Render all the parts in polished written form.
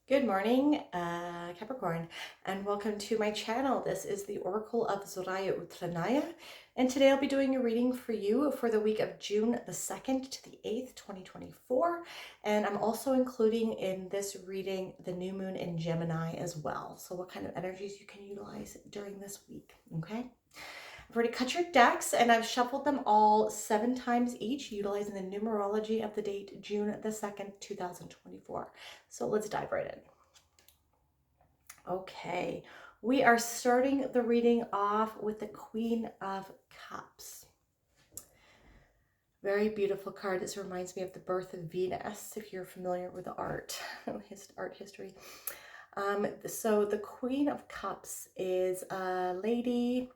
Good morning, Capricorn, and welcome to my channel. This is the Oracle of Zoraya Utranaya, and today I'll be doing a reading for you for the week of June the 2nd to the 8th, 2024, and I'm also including in this reading the new moon in Gemini as well, so what kind of energies you can utilize during this week, okay? I've already cut your decks and I've shuffled them all 7 times each, utilizing the numerology of the date June the 2nd, 2024. So let's dive right in. Okay, we are starting the reading off with the Queen of Cups. Very beautiful card. This reminds me of the birth of Venus, if you're familiar with the art history. So the Queen of Cups is a lady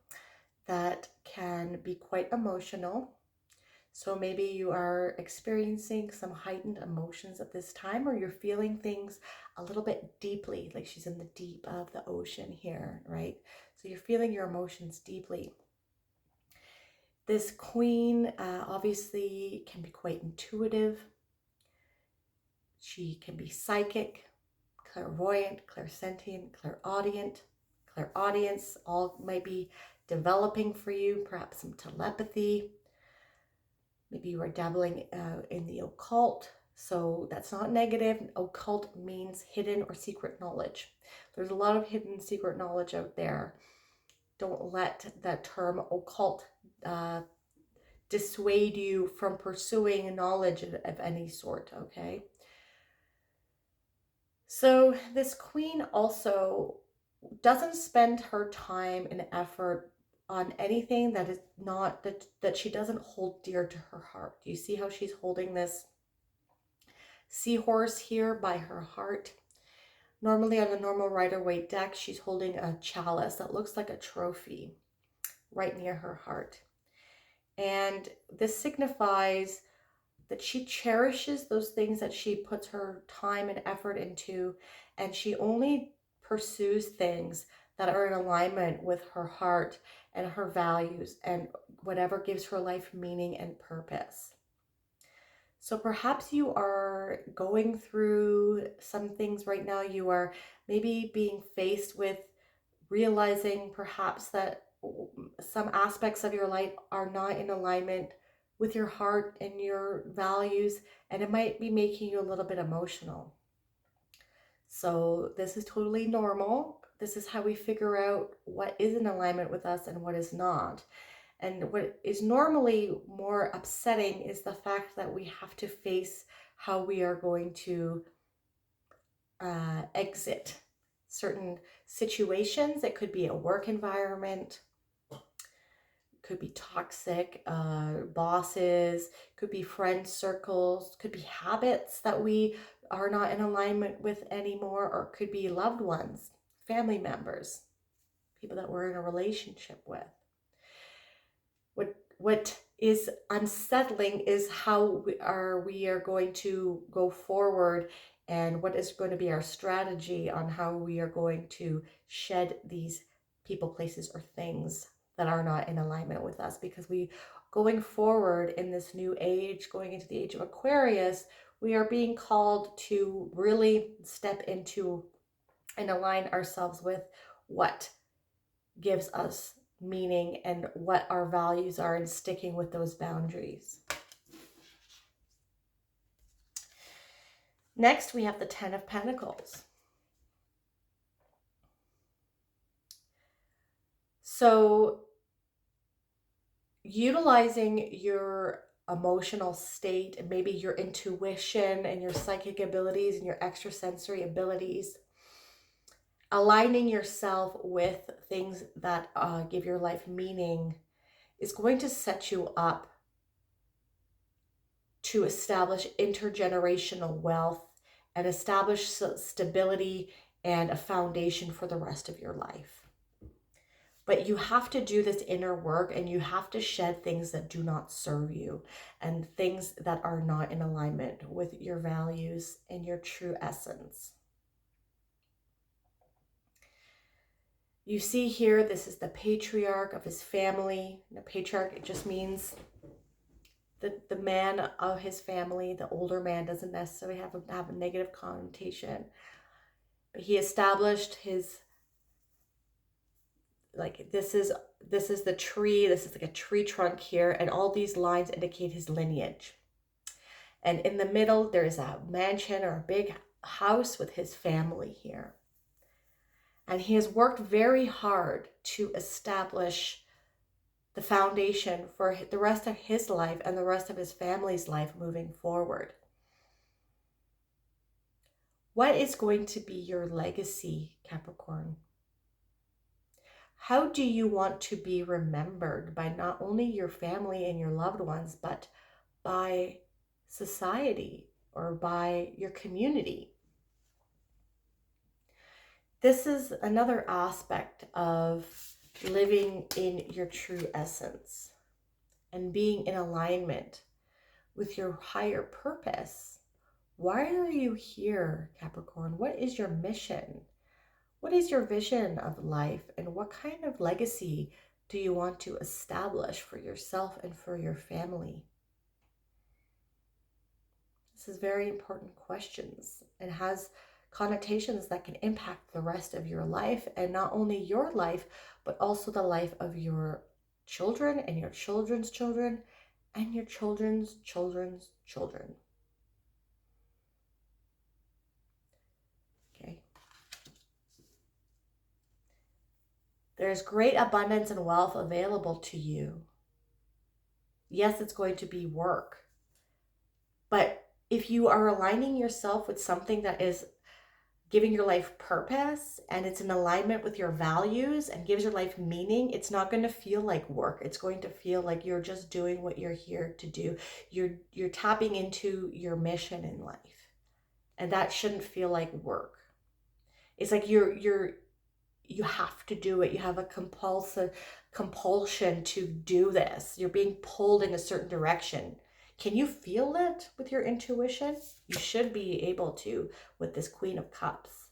that can be quite emotional. So maybe you are experiencing some heightened emotions at this time, or you're feeling things a little bit deeply, like she's in the deep of the ocean here, right? So you're feeling your emotions deeply. This queen obviously can be quite intuitive. She can be psychic, clairvoyant, clairsentient, clairaudience, all might be developing for you, perhaps some telepathy. Maybe you are dabbling in the occult, so that's not negative. Occult means hidden or secret knowledge. There's a lot of hidden secret knowledge out there. Don't let that term occult dissuade you from pursuing knowledge of any sort, okay? So this queen also doesn't spend her time and effort on anything that is not that she doesn't hold dear to her heart. You see how she's holding this seahorse here by her heart? Normally on a normal Rider-Waite deck, she's holding a chalice that looks like a trophy right near her heart. And this signifies that she cherishes those things that she puts her time and effort into, and she only pursues things that are in alignment with her heart and her values and whatever gives her life meaning and purpose. So perhaps you are going through some things right now. You are maybe being faced with realizing perhaps that some aspects of your life are not in alignment with your heart and your values, and it might be making you a little bit emotional. So this is totally normal. This is how we figure out what is in alignment with us and what is not. And what is normally more upsetting is the fact that we have to face how we are going to exit certain situations. It could be a work environment, could be toxic bosses, could be friend circles, could be habits that we are not in alignment with anymore, or could be loved ones, family members, people that we're in a relationship with. What is unsettling is how we are going to go forward, and what is going to be our strategy on how we are going to shed these people, places, or things that are not in alignment with us. Because we, going forward in this new age, going into the age of Aquarius, we are being called to really step into and align ourselves with what gives us meaning and what our values are, and sticking with those boundaries. Next, we have the Ten of Pentacles. So utilizing your emotional state and maybe your intuition and your psychic abilities and your extrasensory abilities, aligning yourself with things that give your life meaning, is going to set you up to establish intergenerational wealth and establish stability and a foundation for the rest of your life. But you have to do this inner work, and you have to shed things that do not serve you and things that are not in alignment with your values and your true essence. You see here, this is the patriarch of his family. The patriarch, it just means the man of his family. The older man doesn't necessarily have a negative connotation. But he established his, like, this is the tree, this is like a tree trunk here, and all these lines indicate his lineage. And in the middle, there's a mansion or a big house with his family here. And he has worked very hard to establish the foundation for the rest of his life and the rest of his family's life moving forward. What is going to be your legacy, Capricorn? How do you want to be remembered by not only your family and your loved ones, but by society or by your community? This is another aspect of living in your true essence and being in alignment with your higher purpose. Why are you here, Capricorn? What is your mission? What is your vision of life, and what kind of legacy do you want to establish for yourself and for your family? This is very important questions and has connotations that can impact the rest of your life, and not only your life, but also the life of your children and your children's children and your children's children's children. Okay. There's great abundance and wealth available to you. Yes, it's going to be work, but if you are aligning yourself with something that is giving your life purpose and it's in alignment with your values and gives your life meaning, it's not going to feel like work. It's going to feel like you're just doing what you're here to do. You're tapping into your mission in life. And that shouldn't feel like work. It's like you have to do it. You have a compulsion to do this. You're being pulled in a certain direction. Can you feel it with your intuition? You should be able to with this Queen of Cups.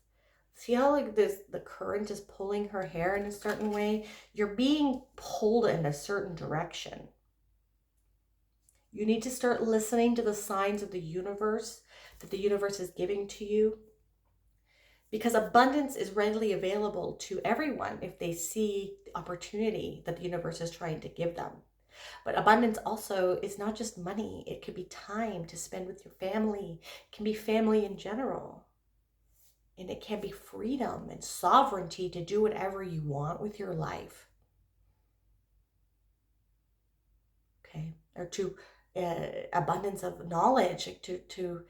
See how like the current is pulling her hair in a certain way? You're being pulled in a certain direction. You need to start listening to the signs of the universe that the universe is giving to you, because abundance is readily available to everyone if they see the opportunity that the universe is trying to give them. But abundance also is not just money. It could be time to spend with your family. It can be family in general. And it can be freedom and sovereignty to do whatever you want with your life. Okay. Or to abundance of knowledge, like to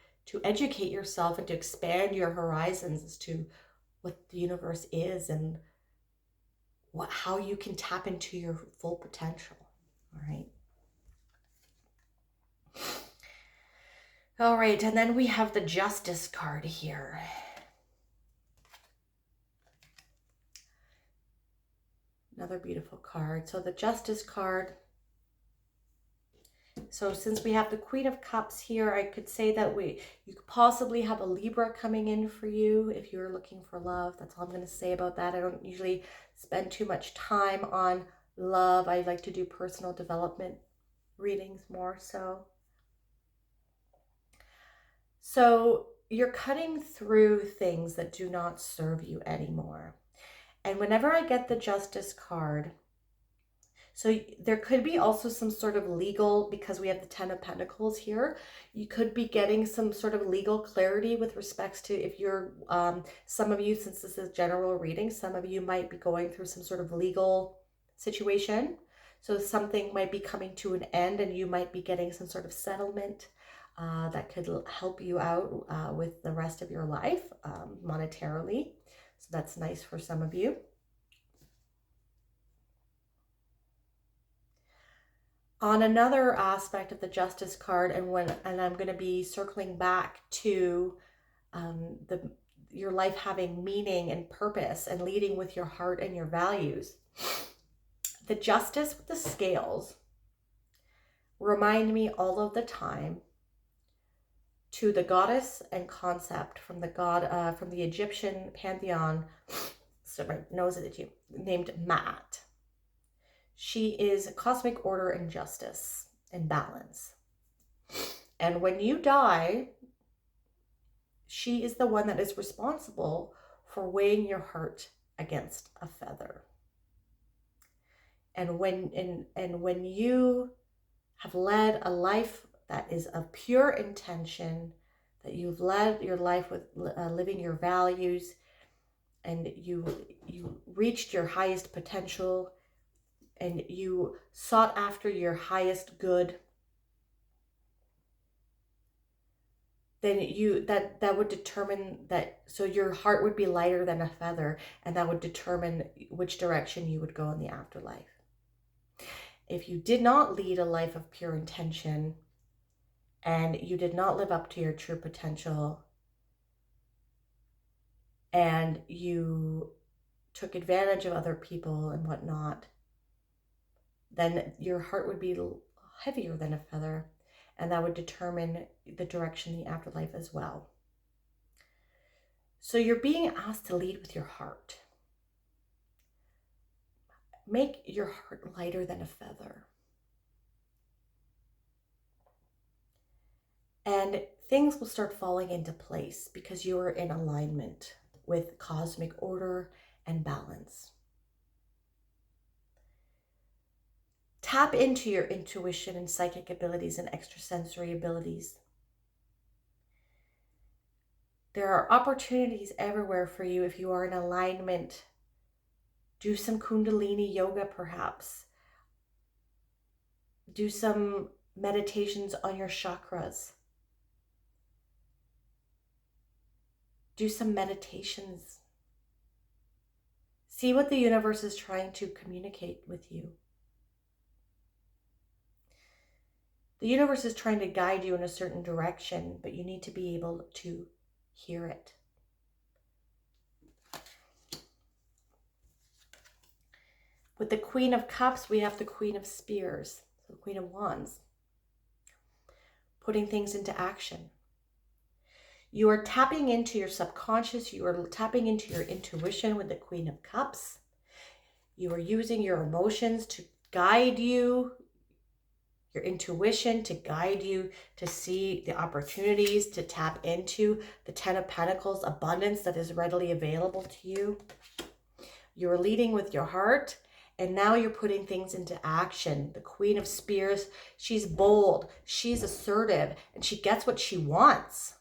educate yourself and to expand your horizons as to what the universe is and how you can tap into your full potential. All right. All right, and then we have the Justice card here. Another beautiful card. So the Justice card. So since we have the Queen of Cups here, I could say that you could possibly have a Libra coming in for you if you're looking for love. That's all I'm going to say about that. I don't usually spend too much time on love. I like to do personal development readings more so. So you're cutting through things that do not serve you anymore. And whenever I get the Justice card, so there could be also some sort of legal, because we have the 10 of Pentacles here, you could be getting some sort of legal clarity with respects to if you're, some of you, since this is general reading, some of you might be going through some sort of legal situation. So something might be coming to an end and you might be getting some sort of settlement that could help you out with the rest of your life monetarily. So that's nice for some of you. On another aspect of the Justice card, and I'm going to be circling back to your life having meaning and purpose and leading with your heart and your values. The Justice with the scales remind me all of the time to the goddess and concept from the Egyptian pantheon. So my nose is itchy. Named Maat. She is cosmic order and justice and balance. And when you die, she is the one that is responsible for weighing your heart against a feather. And when you have led a life that is of pure intention, that you've led your life with living your values, and you reached your highest potential, and you sought after your highest good, then that would determine that, so your heart would be lighter than a feather, and that would determine which direction you would go in the afterlife. If you did not lead a life of pure intention, and you did not live up to your true potential, and you took advantage of other people and whatnot, then your heart would be heavier than a feather, and that would determine the direction in the afterlife as well. So you're being asked to lead with your heart. Make your heart lighter than a feather. And things will start falling into place because you are in alignment with cosmic order and balance. Tap into your intuition and psychic abilities and extrasensory abilities. There are opportunities everywhere for you if you are in alignment. Do some Kundalini yoga perhaps. Do some meditations on your chakras. Do some meditations. See what the universe is trying to communicate with you. The universe is trying to guide you in a certain direction, but you need to be able to hear it. With the Queen of Cups, we have the Queen of Spears, so the Queen of Wands, putting things into action. You are tapping into your subconscious. You are tapping into your intuition with the Queen of Cups. You are using your emotions to guide you, your intuition to guide you to see the opportunities, to tap into the Ten of Pentacles, abundance that is readily available to you. You're leading with your heart, and now you're putting things into action. The Queen of Spears, she's bold, she's assertive, and she gets what she wants.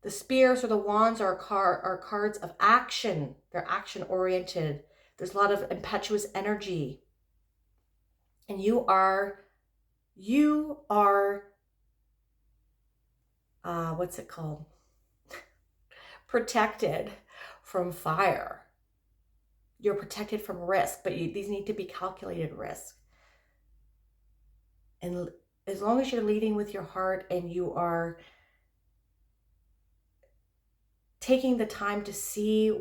The spears or the wands are cards of action. They're action-oriented. There's a lot of impetuous energy. And you are what's it called? Protected from fire. You're protected from risk, but these need to be calculated risk. And as long as you're leading with your heart and you are taking the time to see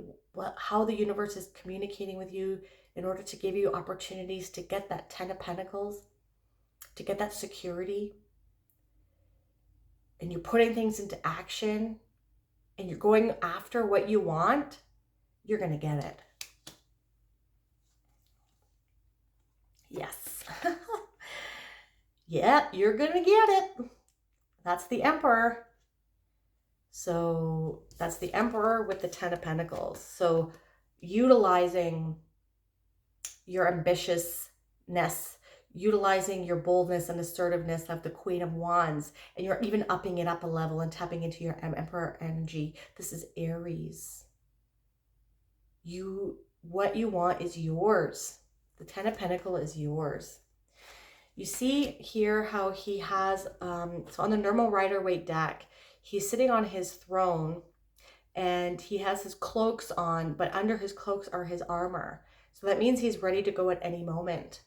how the universe is communicating with you in order to give you opportunities to get that Ten of Pentacles, to get that security, and you're putting things into action, and you're going after what you want, you're going to get it. Yes. Yep, you're going to get it. That's the Emperor. So that's the Emperor with the Ten of Pentacles. So utilizing your ambitiousness, utilizing your boldness and assertiveness of the Queen of Wands, and you're even upping it up a level and tapping into your Emperor energy. This is Aries. What you want is yours. The Ten of Pentacles is yours. You see here how he has, so on the normal Rider-Waite deck, he's sitting on his throne and he has his cloaks on, but under his cloaks are his armor. So that means he's ready to go at any moment.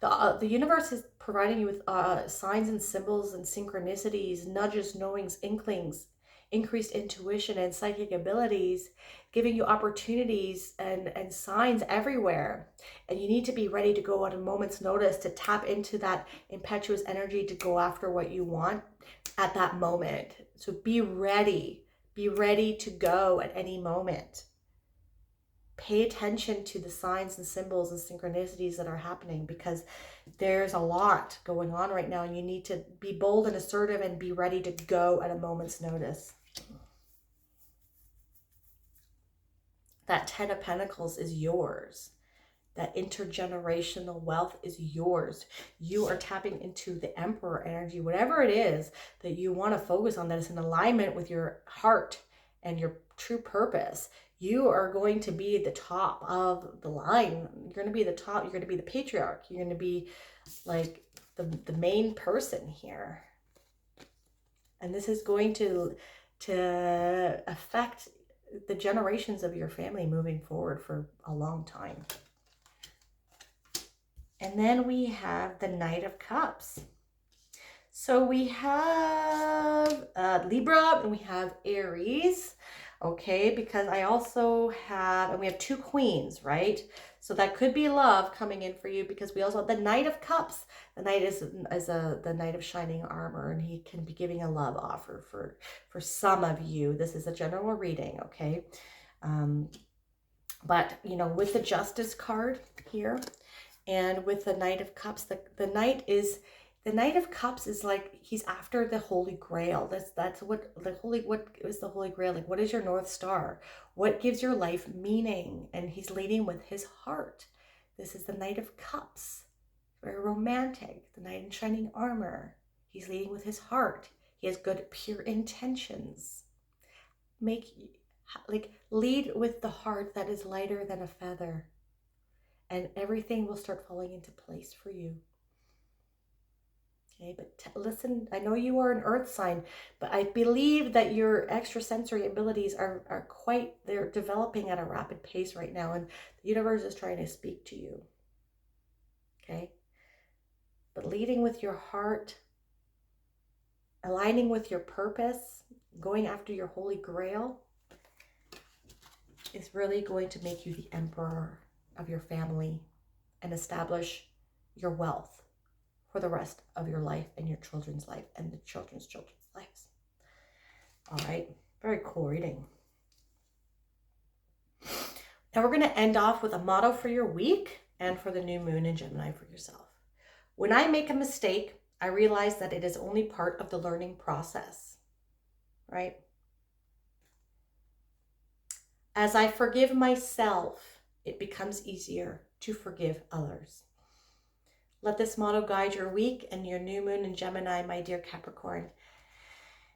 The universe is providing you with signs and symbols and synchronicities, nudges, knowings, inklings, increased intuition and psychic abilities, giving you opportunities and signs everywhere. And you need to be ready to go at a moment's notice to tap into that impetuous energy to go after what you want at that moment. So be ready. Be ready to go at any moment. Pay attention to the signs and symbols and synchronicities that are happening, because there's a lot going on right now and you need to be bold and assertive and be ready to go at a moment's notice. That 10 of Pentacles is yours. That intergenerational wealth is yours. You are tapping into the Emperor energy, whatever it is that you want to focus on that is in alignment with your heart and your true purpose. You are going to be the top of the line. You're going to be the top. You're going to be the patriarch. You're going to be like the main person here. And this is going to affect the generations of your family moving forward for a long time. And then we have the Knight of Cups. So we have Libra and we have Aries, okay? Because I also have, and we have 2 queens, right? So that could be love coming in for you, because we also have the Knight of Cups. The Knight is the Knight of Shining Armor, and he can be giving a love offer for some of you. This is a general reading, okay? But, you know, with the Justice card here, and with the Knight of Cups, the Knight of Cups is like, he's after the Holy Grail. That's what is the Holy Grail? Like, what is your North Star? What gives your life meaning? And he's leading with his heart. This is the Knight of Cups. Very romantic. The Knight in Shining Armor. He's leading with his heart. He has good, pure intentions. Lead with the heart that is lighter than a feather. And everything will start falling into place for you. Okay, but listen, I know you are an earth sign, but I believe that your extrasensory abilities they're developing at a rapid pace right now, and the universe is trying to speak to you. Okay? But leading with your heart, aligning with your purpose, going after your Holy Grail is really going to make you the emperor of your family and establish your wealth for the rest of your life and your children's life and the children's lives. All right, very cool reading. Now we're going to end off with a motto for your week and for the new moon in Gemini for yourself. When I make a mistake, I realize that it is only part of the learning process, right? As I forgive myself, it becomes easier to forgive others. Let this motto guide your week and your new moon in Gemini, my dear Capricorn.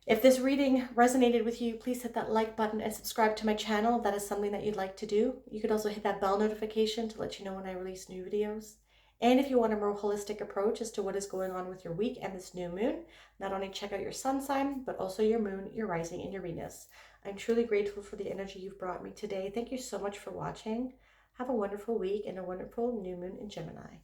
If this reading resonated with you, please hit that like button and subscribe to my channel if that is something that you'd like to do. You could also hit that bell notification to let you know when I release new videos. And if you want a more holistic approach as to what is going on with your week and this new moon, not only check out your sun sign, but also your moon, your rising, and your Venus. I'm truly grateful for the energy you've brought me today. Thank you so much for watching. Have a wonderful week and a wonderful new moon in Gemini.